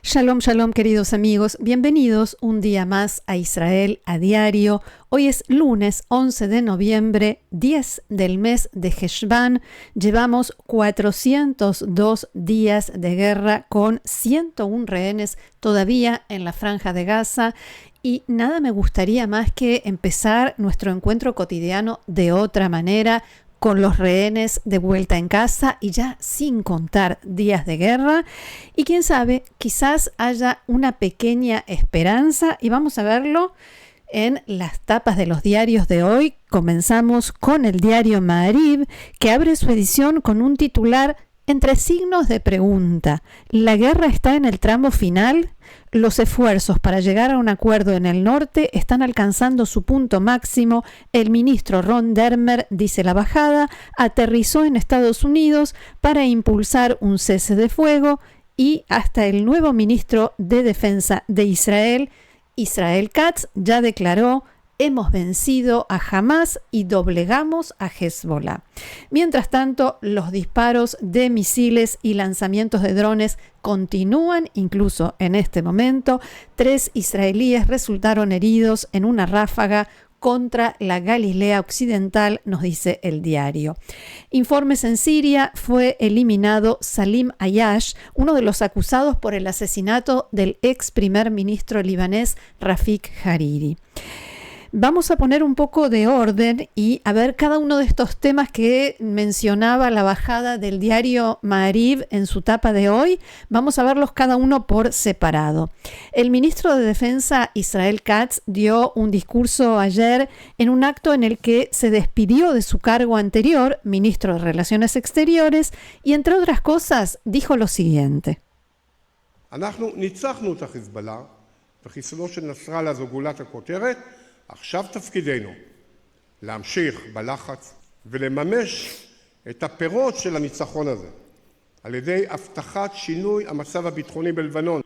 Shalom, shalom, queridos amigos. Bienvenidos un día más a Israel a Diario. Hoy es lunes 11 de noviembre, 10 del mes de Heshvan. Llevamos 402 días de guerra con 101 rehenes todavía en la Franja de Gaza. Y nada me gustaría más que empezar nuestro encuentro cotidiano de otra manera, con los rehenes de vuelta en casa y ya sin contar días de guerra. Y quién sabe, quizás haya una pequeña esperanza y vamos a verlo en las tapas de los diarios de hoy. Comenzamos con el diario Ma'ariv, que abre su edición con un titular entre signos de pregunta. ¿La guerra está en el tramo final? Los esfuerzos para llegar a un acuerdo en el norte están alcanzando su punto máximo. El ministro Ron Dermer, dice la bajada, aterrizó en Estados Unidos para impulsar un cese de fuego y hasta el nuevo ministro de Defensa de Israel, Israel Katz, ya declaró: hemos vencido a Hamas y doblegamos a Hezbollah. Mientras tanto, los disparos de misiles y lanzamientos de drones continúan, incluso en este momento. 3 israelíes resultaron heridos en una ráfaga contra la Galilea Occidental, nos dice el diario. Informes en Siria: fue eliminado Salim Ayash, uno de los acusados por el asesinato del ex primer ministro libanés Rafik Hariri. Vamos a poner un poco de orden y a ver cada uno de estos temas que mencionaba la bajada del diario Ma'ariv en su tapa de hoy. Vamos a verlos cada uno por separado. El ministro de Defensa Israel Katz dio un discurso ayer en un acto en el que se despidió de su cargo anterior, ministro de Relaciones Exteriores, y entre otras cosas dijo lo siguiente. אנחנו ניצחנו את החיזבאללה וחיסולו של נסראללה זו גולת הכותרת. עכשיו תפקידנו להמשיך בלחץ ולממש את הפירות של הניצחון הזה על ידי הבטחת שינוי המצב הביטחוני בלבנון.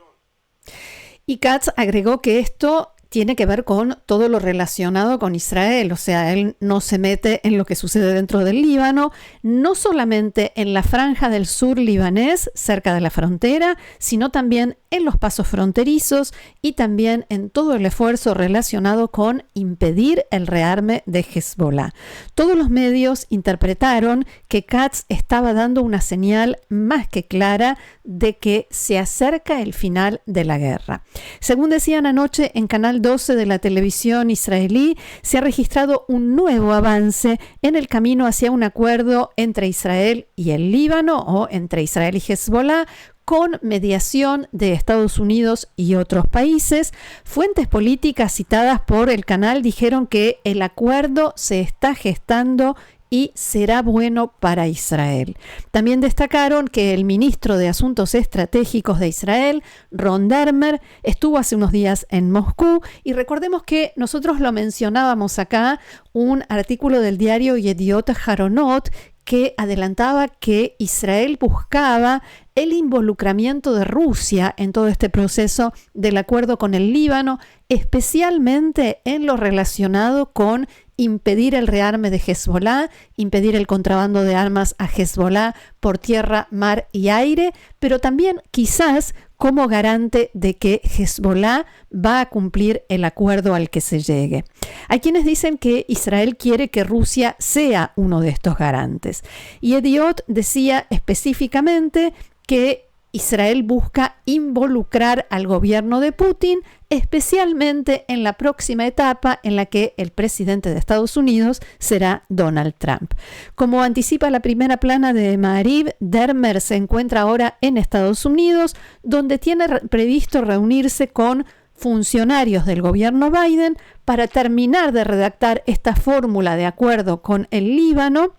Y Katz agregó que esto tiene que ver con todo lo relacionado con Israel, o sea, él no se mete en lo que sucede dentro del Líbano, no solamente en la franja del sur libanés, cerca de la frontera, sino también en los pasos fronterizos y también en todo el esfuerzo relacionado con impedir el rearme de Hezbollah. Todos los medios interpretaron que Katz estaba dando una señal más que clara de que se acerca el final de la guerra. Según decían anoche en Canal 12 de la televisión israelí, se ha registrado un nuevo avance en el camino hacia un acuerdo entre Israel y el Líbano, o entre Israel y Hezbollah, con mediación de Estados Unidos y otros países. Fuentes políticas citadas por el canal dijeron que el acuerdo se está gestando y será bueno para Israel. También destacaron que el ministro de Asuntos Estratégicos de Israel, Ron Dermer, estuvo hace unos días en Moscú, y recordemos que nosotros lo mencionábamos acá, un artículo del diario Yediot Aharonot que adelantaba que Israel buscaba el involucramiento de Rusia en todo este proceso del acuerdo con el Líbano, especialmente en lo relacionado con impedir el rearme de Hezbollah, impedir el contrabando de armas a Hezbollah por tierra, mar y aire, pero también quizás como garante de que Hezbollah va a cumplir el acuerdo al que se llegue. Hay quienes dicen que Israel quiere que Rusia sea uno de estos garantes. Y Yediot decía específicamente que Israel busca involucrar al gobierno de Putin, especialmente en la próxima etapa en la que el presidente de Estados Unidos será Donald Trump. Como anticipa la primera plana de Ma'ariv, Dermer se encuentra ahora en Estados Unidos, donde tiene previsto reunirse con funcionarios del gobierno Biden para terminar de redactar esta fórmula de acuerdo con el Líbano,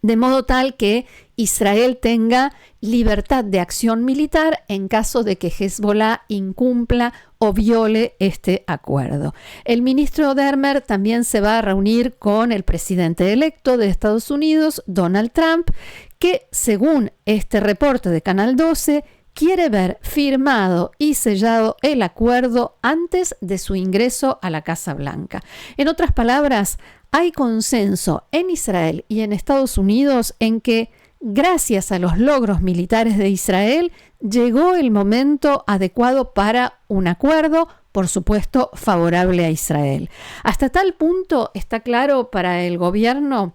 de modo tal que Israel tenga libertad de acción militar en caso de que Hezbollah incumpla o viole este acuerdo. El ministro Dermer también se va a reunir con el presidente electo de Estados Unidos, Donald Trump, que según este reporte de Canal 12, quiere ver firmado y sellado el acuerdo antes de su ingreso a la Casa Blanca. En otras palabras, hay consenso en Israel y en Estados Unidos en que, gracias a los logros militares de Israel, llegó el momento adecuado para un acuerdo, por supuesto, favorable a Israel. Hasta tal punto está claro para el gobierno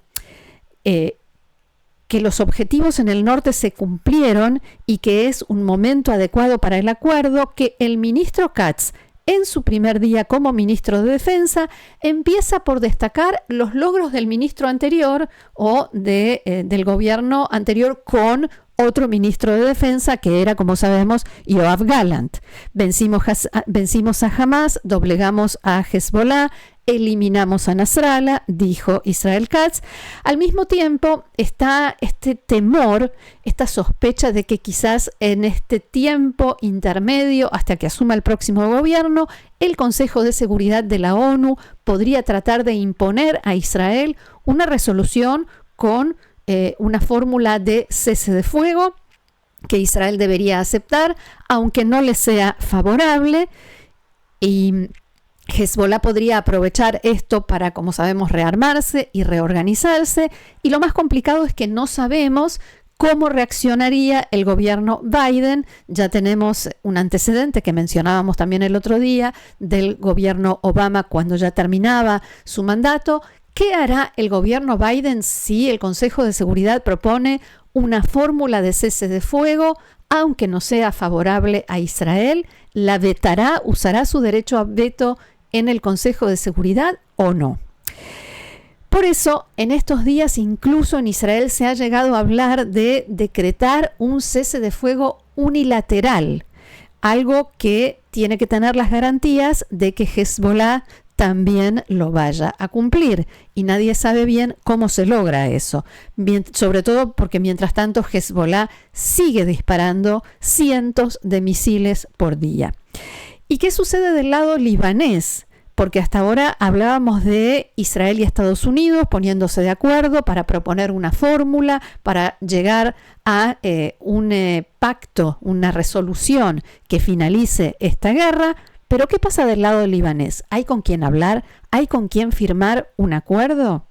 que los objetivos en el norte se cumplieron y que es un momento adecuado para el acuerdo, que el ministro Katz, en su primer día como ministro de Defensa, empieza por destacar los logros del ministro anterior o del gobierno anterior con otro ministro de Defensa que era, como sabemos, Yoav Gallant. Vencimos a Hamas, doblegamos a Hezbollah, eliminamos a Nasrallah, dijo Israel Katz. Al mismo tiempo está este temor, esta sospecha de que quizás en este tiempo intermedio, hasta que asuma el próximo gobierno, el Consejo de Seguridad de la ONU podría tratar de imponer a Israel una resolución con una fórmula de cese de fuego que Israel debería aceptar, aunque no le sea favorable, y Hezbollah podría aprovechar esto para, como sabemos, rearmarse y reorganizarse, y lo más complicado es que no sabemos cómo reaccionaría el gobierno Biden. Ya tenemos un antecedente que mencionábamos también el otro día del gobierno Obama cuando ya terminaba su mandato. ¿Qué hará el gobierno Biden si el Consejo de Seguridad propone una fórmula de cese de fuego, aunque no sea favorable a Israel? ¿La vetará, usará su derecho a veto en el Consejo de Seguridad o no? Por eso, en estos días, incluso en Israel se ha llegado a hablar de decretar un cese de fuego unilateral, algo que tiene que tener las garantías de que Hezbollah también lo vaya a cumplir, y nadie sabe bien cómo se logra eso, sobre todo porque mientras tanto Hezbollah sigue disparando cientos de misiles por día. ¿Y qué sucede del lado libanés? Porque hasta ahora hablábamos de Israel y Estados Unidos poniéndose de acuerdo para proponer una fórmula, para llegar a un pacto, una resolución que finalice esta guerra. Pero ¿qué pasa del lado libanés? ¿Hay con quién hablar? ¿Hay con quién firmar un acuerdo?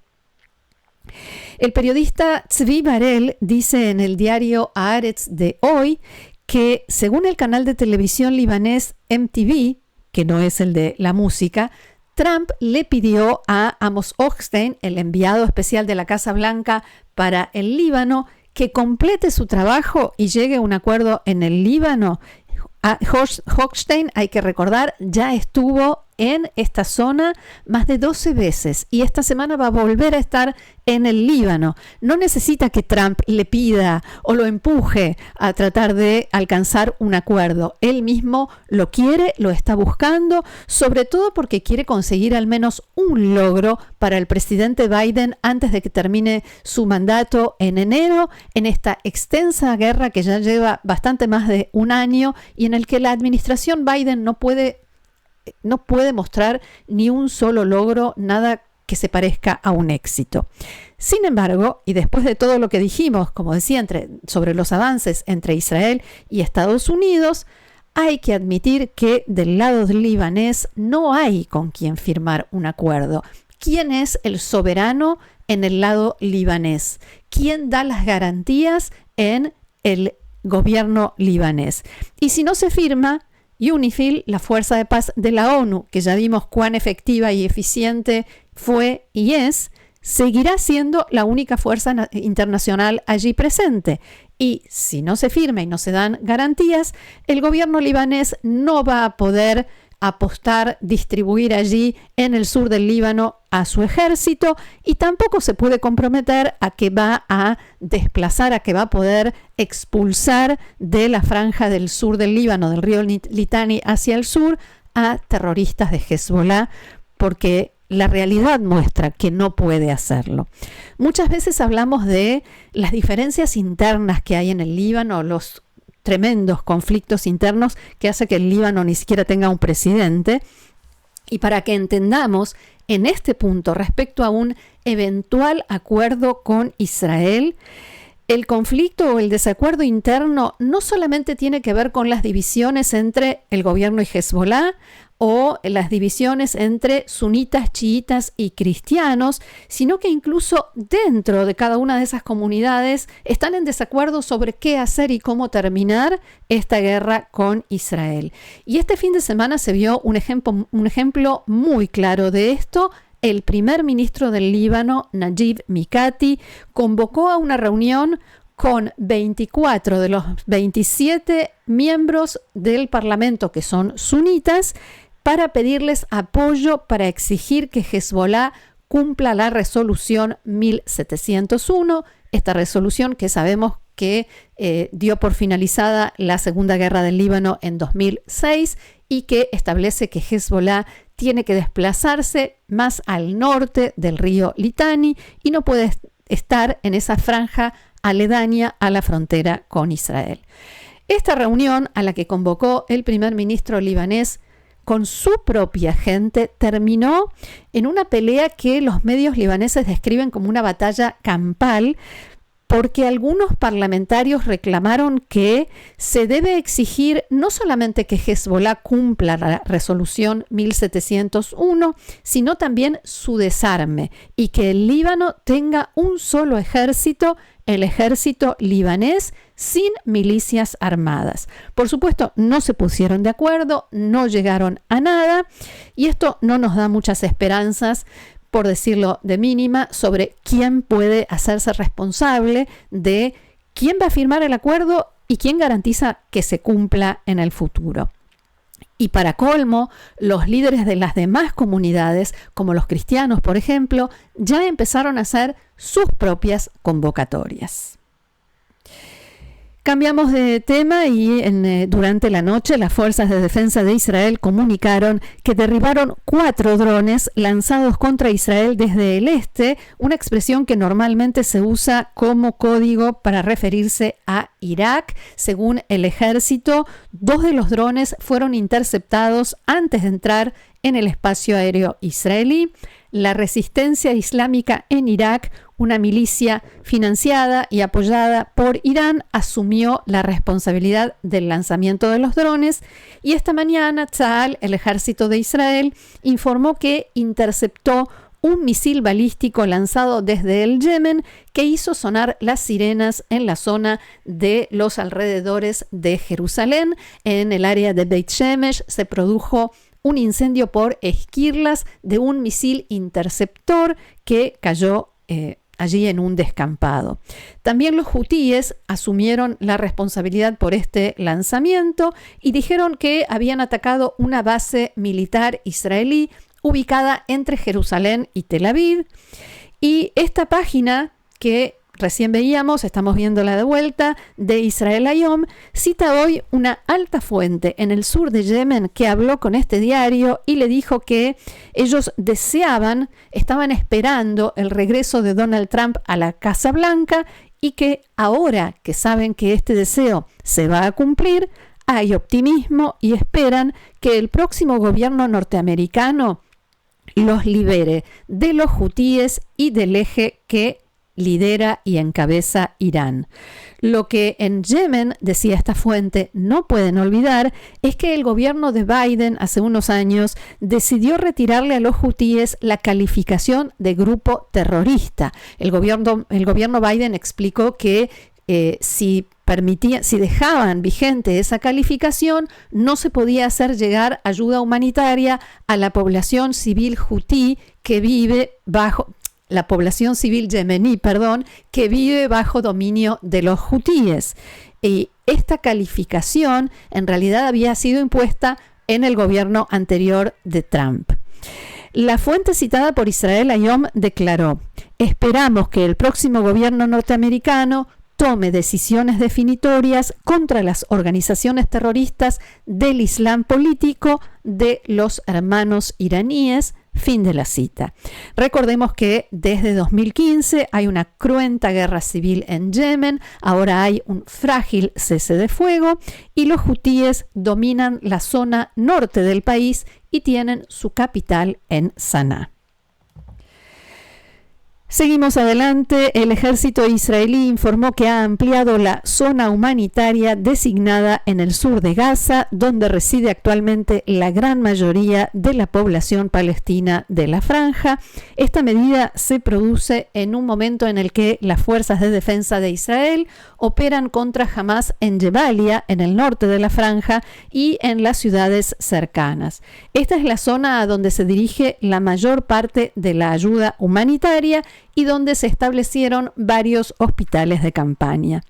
El periodista Tzvi Barel dice en el diario Haaretz de hoy que, según el canal de televisión libanés MTV, que no es el de la música, Trump le pidió a Amos Hochstein, el enviado especial de la Casa Blanca para el Líbano, que complete su trabajo y llegue a un acuerdo en el Líbano. Hochstein, hay que recordar, ya estuvo en esta zona más de 12 veces y esta semana va a volver a estar en el Líbano. No necesita que Trump le pida o lo empuje a tratar de alcanzar un acuerdo. Él mismo lo quiere, lo está buscando, sobre todo porque quiere conseguir al menos un logro para el presidente Biden antes de que termine su mandato en enero, en esta extensa guerra que ya lleva bastante más de un año y en el que la administración Biden no puede mostrar ni un solo logro, nada que se parezca a un éxito. Sin embargo, y después de todo lo que dijimos, como decía, sobre los avances entre Israel y Estados Unidos, hay que admitir que del lado del libanés no hay con quien firmar un acuerdo. ¿Quién es el soberano en el lado libanés? ¿Quién da las garantías en el gobierno libanés? Y si no se firma, UNIFIL, la fuerza de paz de la ONU, que ya vimos cuán efectiva y eficiente fue y es, seguirá siendo la única fuerza internacional allí presente. Y si no se firma y no se dan garantías, el gobierno libanés no va a poder apostar, distribuir allí en el sur del Líbano a su ejército y tampoco se puede comprometer a que va a desplazar, a que va a poder expulsar de la franja del sur del Líbano, del río Litani hacia el sur, a terroristas de Hezbollah, porque la realidad muestra que no puede hacerlo. Muchas veces hablamos de las diferencias internas que hay en el Líbano, los tremendos conflictos internos que hace que el Líbano ni siquiera tenga un presidente. Y para que entendamos en este punto respecto a un eventual acuerdo con Israel, El conflicto o el desacuerdo interno no solamente tiene que ver con las divisiones entre el gobierno y Hezbollah o las divisiones entre sunitas, chiitas y cristianos, sino que incluso dentro de cada una de esas comunidades están en desacuerdo sobre qué hacer y cómo terminar esta guerra con Israel. Y este fin de semana se vio un ejemplo muy claro de esto. El primer ministro del Líbano, Najib Mikati, convocó a una reunión con 24 de los 27 miembros del Parlamento que son sunitas para pedirles apoyo para exigir que Hezbollah cumpla la resolución 1701, esta resolución que sabemos que dio por finalizada la Segunda Guerra del Líbano en 2006 y que establece que Hezbollah tiene que desplazarse más al norte del río Litani y no puede estar en esa franja aledaña a la frontera con Israel. Esta reunión a la que convocó el primer ministro libanés con su propia gente terminó en una pelea que los medios libaneses describen como una batalla campal, porque algunos parlamentarios reclamaron que se debe exigir no solamente que Hezbollah cumpla la resolución 1701, sino también su desarme y que el Líbano tenga un solo ejército, el ejército libanés, sin milicias armadas. Por supuesto, no se pusieron de acuerdo, no llegaron a nada y esto no nos da muchas esperanzas, por decirlo de mínima, sobre quién puede hacerse responsable de quién va a firmar el acuerdo y quién garantiza que se cumpla en el futuro. Y para colmo, los líderes de las demás comunidades, como los cristianos, por ejemplo, ya empezaron a hacer sus propias convocatorias. Cambiamos de tema y durante la noche las fuerzas de defensa de Israel comunicaron que derribaron 4 drones lanzados contra Israel desde el este, una expresión que normalmente se usa como código para referirse a Irak. Según el ejército, 2 de los drones fueron interceptados antes de entrar en el espacio aéreo israelí. La resistencia islámica en Irak, una milicia financiada y apoyada por Irán, asumió la responsabilidad del lanzamiento de los drones y esta mañana Tzahal, el ejército de Israel, informó que interceptó un misil balístico lanzado desde el Yemen que hizo sonar las sirenas en la zona de los alrededores de Jerusalén. En el área de Beit Shemesh se produjo un incendio por esquirlas de un misil interceptor que cayó allí en un descampado. También los hutíes asumieron la responsabilidad por este lanzamiento y dijeron que habían atacado una base militar israelí ubicada entre Jerusalén y Tel Aviv. Y esta página que recién veíamos, estamos viéndola de vuelta, de Israel Hayom, cita hoy una alta fuente en el sur de Yemen que habló con este diario y le dijo que ellos estaban esperando el regreso de Donald Trump a la Casa Blanca y que ahora que saben que este deseo se va a cumplir, hay optimismo y esperan que el próximo gobierno norteamericano los libere de los hutíes y del eje que lidera y encabeza Irán. Lo que en Yemen, decía esta fuente, no pueden olvidar es que el gobierno de Biden hace unos años decidió retirarle a los hutíes la calificación de grupo terrorista. El gobierno Biden explicó que si dejaban vigente esa calificación, no se podía hacer llegar ayuda humanitaria a la población civil hutí que vive la población civil yemení, que vive bajo dominio de los hutíes. Y esta calificación en realidad había sido impuesta en el gobierno anterior de Trump. La fuente citada por Israel Hayom declaró: esperamos que el próximo gobierno norteamericano tome decisiones definitorias contra las organizaciones terroristas del Islam político de los hermanos iraníes. Fin de la cita. Recordemos que desde 2015 hay una cruenta guerra civil en Yemen, ahora hay un frágil cese de fuego y los hutíes dominan la zona norte del país y tienen su capital en Saná. Seguimos adelante. El ejército israelí informó que ha ampliado la zona humanitaria designada en el sur de Gaza, donde reside actualmente la gran mayoría de la población palestina de la franja. Esta medida se produce en un momento en el que las fuerzas de defensa de Israel operan contra Hamás en Jebalia, en el norte de la franja, y en las ciudades cercanas. Esta es la zona a donde se dirige la mayor parte de la ayuda humanitaria y donde se establecieron varios hospitales de campaña.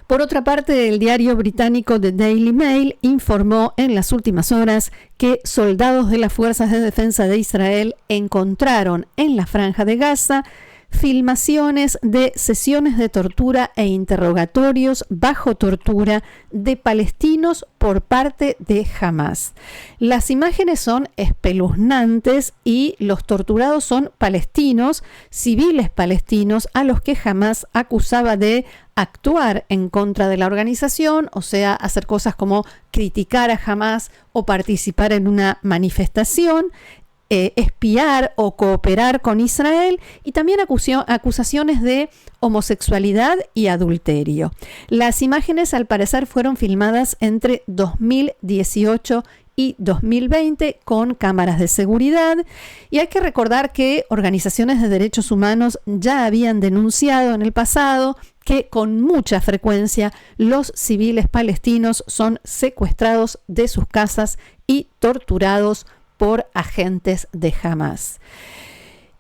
Por otra parte, el diario británico The Daily Mail informó en las últimas horas que soldados de las Fuerzas de Defensa de Israel encontraron en la Franja de Gaza filmaciones de sesiones de tortura e interrogatorios bajo tortura de palestinos por parte de Hamás. Las imágenes son espeluznantes y los torturados son palestinos, civiles palestinos, a los que Hamás acusaba de actuar en contra de la organización, o sea, hacer cosas como criticar a Hamás o participar en una manifestación, espiar o cooperar con Israel, y también acusaciones de homosexualidad y adulterio. Las imágenes al parecer fueron filmadas entre 2018 y 2020 con cámaras de seguridad, y hay que recordar que organizaciones de derechos humanos ya habían denunciado en el pasado que con mucha frecuencia los civiles palestinos son secuestrados de sus casas y torturados por agentes de Hamás.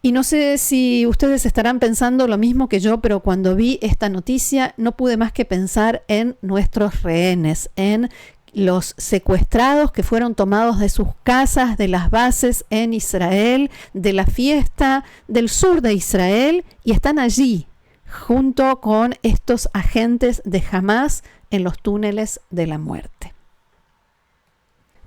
Y no sé si ustedes estarán pensando lo mismo que yo, pero cuando vi esta noticia no pude más que pensar en nuestros rehenes, en los secuestrados que fueron tomados de sus casas, de las bases en Israel, de la fiesta del sur de Israel, y están allí junto con estos agentes de Hamás en los túneles de la muerte.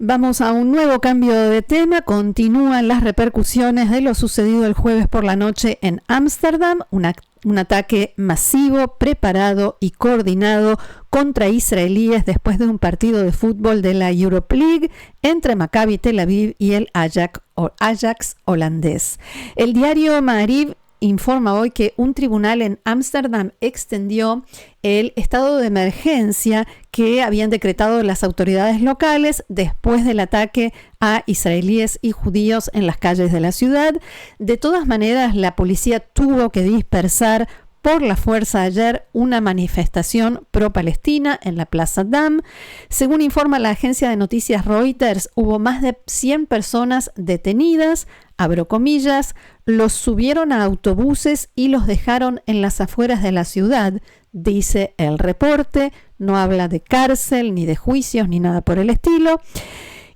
Vamos a un nuevo cambio de tema. Continúan las repercusiones de lo sucedido el jueves por la noche en Ámsterdam, un ataque masivo, preparado y coordinado contra israelíes después de un partido de fútbol de la Europa League entre Maccabi Tel Aviv y el Ajax holandés. El diario Maariv informa hoy que un tribunal en Ámsterdam extendió el estado de emergencia que habían decretado las autoridades locales después del ataque a israelíes y judíos en las calles de la ciudad. De todas maneras, la policía tuvo que dispersar por la fuerza ayer una manifestación pro-palestina en la Plaza Dam. Según informa la agencia de noticias Reuters, hubo más de 100 personas detenidas, abro comillas, los subieron a autobuses y los dejaron en las afueras de la ciudad, dice el reporte. No habla de cárcel, ni de juicios, ni nada por el estilo.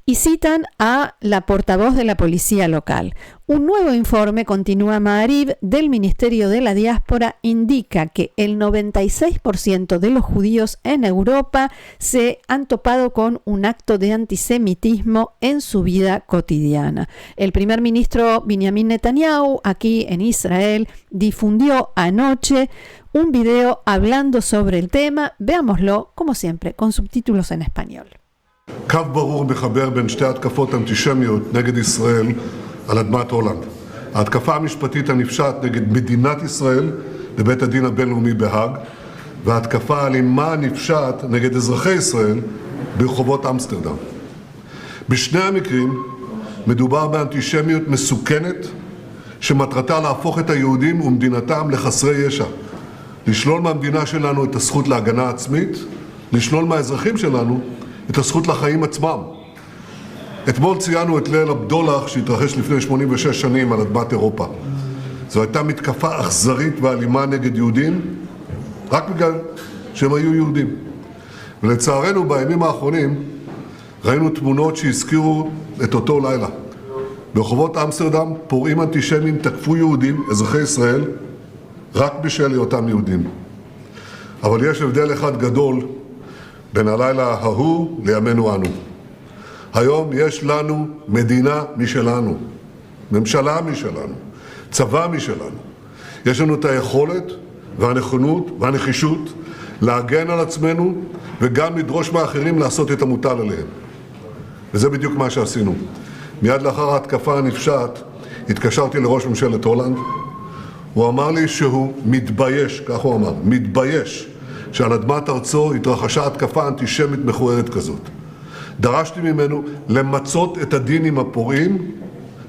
Y citan a la portavoz de la policía local. Un nuevo informe, continúa Maariv, del Ministerio de la Diáspora indica que el 96% de los judíos en Europa se han topado con un acto de antisemitismo en su vida cotidiana. El primer ministro Benjamin Netanyahu, aquí en Israel, difundió anoche un video hablando sobre el tema. Veámoslo, como siempre, con subtítulos en español. קו ברור מחבר בין שתי התקפות אנטישמיות נגד ישראל על אדמת הולנד. ההתקפה המשפטית הנפשעת נגד מדינת ישראל בבית הדין הבינלאומי בהאג, וההתקפה האלימה הנפשעת נגד אזרחי ישראל ברחובות אמסטרדם. בשני המקרים מדובר באנטישמיות מסוכנת שמטרתה להפוך את היהודים ומדינתם לחסרי ישע, לשלול מהמדינה שלנו את הזכות להגנה עצמית, לשלול מהאזרחים שלנו את הזכות לחיים עצמם. אתמול ציינו את ליל הבדולח שהתרחש לפני 86 שנים על אדמת אירופה. זו הייתה מתקפה אכזרית ואלימה נגד יהודים, רק בגלל שהם היו יהודים. ולצערנו בימים האחרונים ראינו תמונות שהזכירו את אותו לילה. ברחובות אמסטרדם פורעים אנטישמיים תקפו יהודים, אזרחי ישראל, רק בשל היותם יהודים. אבל יש הבדל אחד גדול בין הלילה ההוא לימינו אנו. היום יש לנו מדינה משלנו, ממשלה משלנו, צבא משלנו. יש לנו את היכולת והנכונות והנחישות להגן על עצמנו וגם לדרוש מאחרים לעשות את המוטל עליהם. וזה בדיוק מה שעשינו. מיד לאחר ההתקפה הנפשעת התקשרתי לראש ממשלת הולנד הוא אמר לי שהוא מתבייש, כך הוא אמר, מתבייש, שעל אדמת ארצו התרחשה התקפה אנטישמית מכוערת כזאת. דרשתי ממנו למצות את הדין עם הפורעים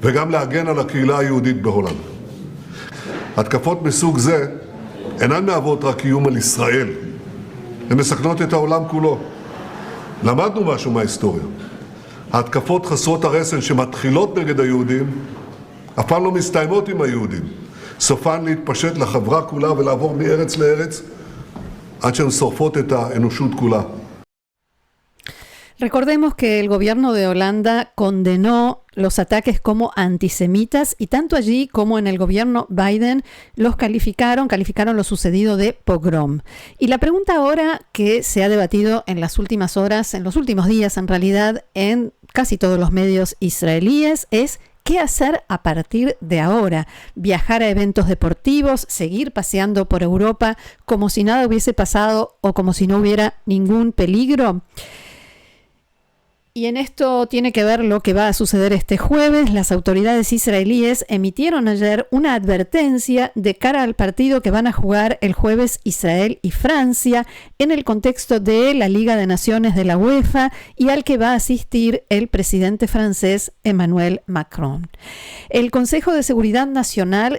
וגם להגן על הקהילה היהודית בהולנד. התקפות מסוג זה אינן מהוות רק איום על ישראל, הן מסכנות את העולם כולו. למדנו משהו מההיסטוריה. ההתקפות חסרות הרסן שמתחילות נגד היהודים אף פעם לא מסתיימות עם היהודים. סופן להתפשט לחברה כולה ולעבור מארץ לארץ עד שהן שורפות את האנושות כולה. Recordemos que el gobierno de Holanda condenó los ataques como antisemitas y tanto allí como en el gobierno Biden los calificaron lo sucedido de pogrom. Y la pregunta ahora que se ha debatido en las últimas horas, en los últimos días en realidad, en casi todos los medios israelíes es ¿qué hacer a partir de ahora? ¿Viajar a eventos deportivos? ¿Seguir paseando por Europa como si nada hubiese pasado o como si no hubiera ningún peligro? Y en esto tiene que ver lo que va a suceder este jueves. Las autoridades israelíes emitieron ayer una advertencia de cara al partido que van a jugar el jueves Israel y Francia en el contexto de la Liga de Naciones de la UEFA y al que va a asistir el presidente francés Emmanuel Macron. El Consejo de Seguridad Nacional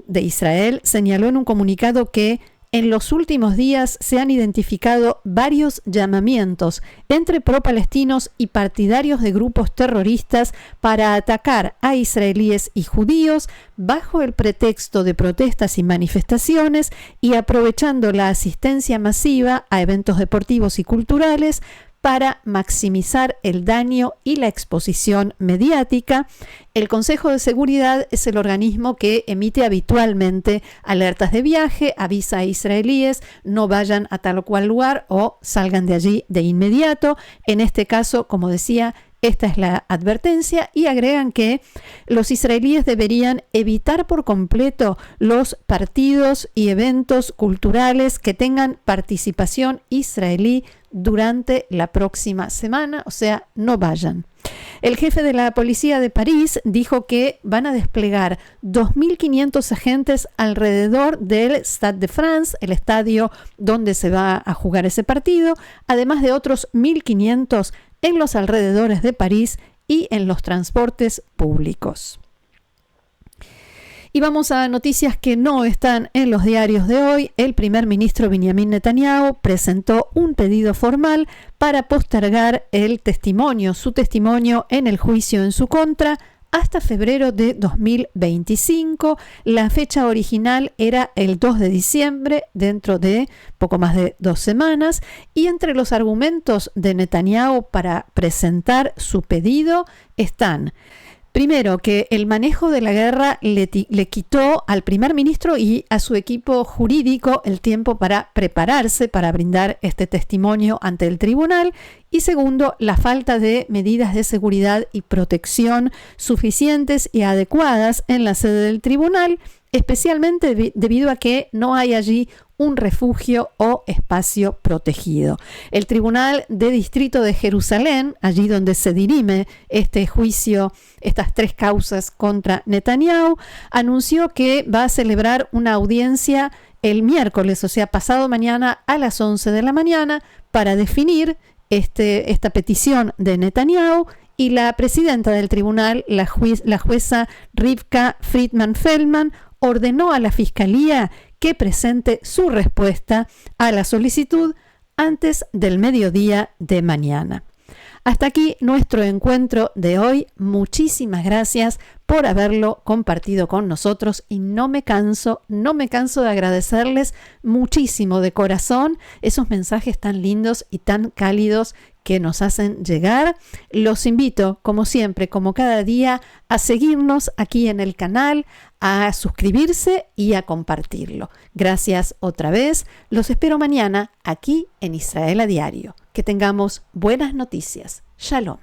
de Israel señaló en un comunicado que en los últimos días se han identificado varios llamamientos entre pro-palestinos y partidarios de grupos terroristas para atacar a israelíes y judíos bajo el pretexto de protestas y manifestaciones y aprovechando la asistencia masiva a eventos deportivos y culturales para maximizar el daño y la exposición mediática. El Consejo de Seguridad es el organismo que emite habitualmente alertas de viaje, avisa a israelíes, no vayan a tal o cual lugar o salgan de allí de inmediato. En este caso, como decía, esta es la advertencia y agregan que los israelíes deberían evitar por completo los partidos y eventos culturales que tengan participación israelí durante la próxima semana, o sea, no vayan. El jefe de la policía de París dijo que van a desplegar 2.500 agentes alrededor del Stade de France, el estadio donde se va a jugar ese partido, además de otros 1.500 en los alrededores de París y en los transportes públicos. Y vamos a noticias que no están en los diarios de hoy. El primer ministro Benjamin Netanyahu presentó un pedido formal para postergar su testimonio en el juicio en su contra hasta febrero de 2025. La fecha original era el 2 de diciembre, dentro de poco más de 2 semanas, y entre los argumentos de Netanyahu para presentar su pedido están: primero, que el manejo de la guerra le quitó al primer ministro y a su equipo jurídico el tiempo para prepararse para brindar este testimonio ante el tribunal. Y segundo, la falta de medidas de seguridad y protección suficientes y adecuadas en la sede del tribunal, especialmente debido a que no hay allí un refugio o espacio protegido. El Tribunal de Distrito de Jerusalén, allí donde se dirime este juicio, estas 3 causas contra Netanyahu, anunció que va a celebrar una audiencia el miércoles, o sea, pasado mañana a las 11 de la mañana, para definir esta petición de Netanyahu. Y la presidenta del tribunal, la jueza Rivka Friedman-Feldman, ordenó a la Fiscalía que presente su respuesta a la solicitud antes del mediodía de mañana. Hasta aquí nuestro encuentro de hoy. Muchísimas gracias por haberlo compartido con nosotros y no me canso de agradecerles muchísimo de corazón esos mensajes tan lindos y tan cálidos que nos hacen llegar. Los invito, como siempre, como cada día, a seguirnos aquí en el canal, a suscribirse y a compartirlo. Gracias otra vez. Los espero mañana aquí en Israel a Diario. Que tengamos buenas noticias. Shalom.